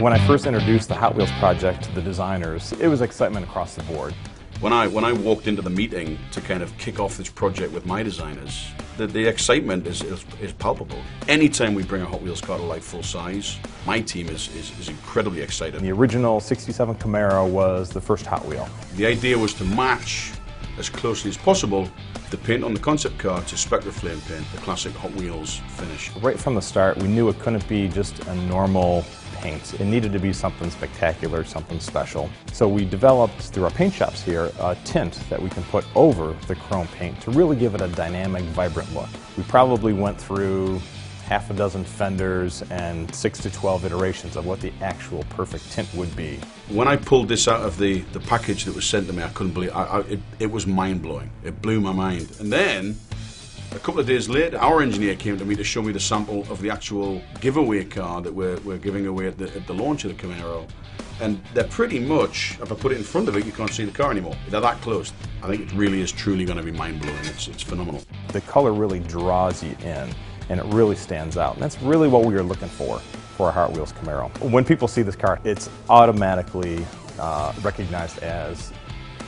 When I first introduced the Hot Wheels project to the designers, it was excitement across the board. When I walked into the meeting to kind of kick off this project with my designers, the excitement is palpable. Anytime we bring a Hot Wheels car to life full size, my team is incredibly excited. The original '67 Camaro was the first Hot Wheel. The idea was to match as closely as possible the paint on the concept car to Spectra Flame paint, the classic Hot Wheels finish. Right from the start, we knew it couldn't be just a normal paint. It needed to be something spectacular, something special. So we developed, through our paint shops here, a tint that we can put over the chrome paint to really give it a dynamic, vibrant look. We probably went through half a dozen fenders and 6 to 12 iterations of what the actual perfect tint would be. When I pulled this out of the package that was sent to me, I couldn't believe it. It was mind-blowing. It blew my mind. And then, a couple of days later, our engineer came to me to show me the sample of the actual giveaway car that we're giving away at the launch of the Camaro. And they're pretty much, if I put it in front of it, you can't see the car anymore. They're that close. I think it really is truly going to be mind-blowing. It's phenomenal. The color really draws you in, and it really stands out. And that's really what we were looking for a Hot Wheels Camaro. When people see this car, it's automatically recognized as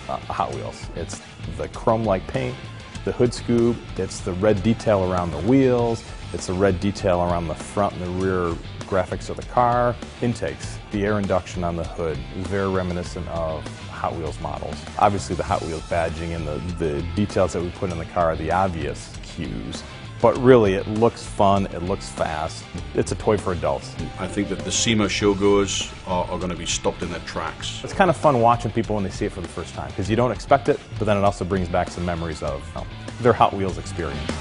Hot Wheels. It's the chrome-like paint, the hood scoop, it's the red detail around the wheels, it's the red detail around the front and the rear graphics of the car. Intakes, the air induction on the hood is very reminiscent of Hot Wheels models. Obviously the Hot Wheels badging and the details that we put in the car are the obvious cues. But really, it looks fun, it looks fast. It's a toy for adults. I think that the SEMA showgoers are going to be stopped in their tracks. It's kind of fun watching people when they see it for the first time, because you don't expect it, but then it also brings back some memories of their Hot Wheels experience.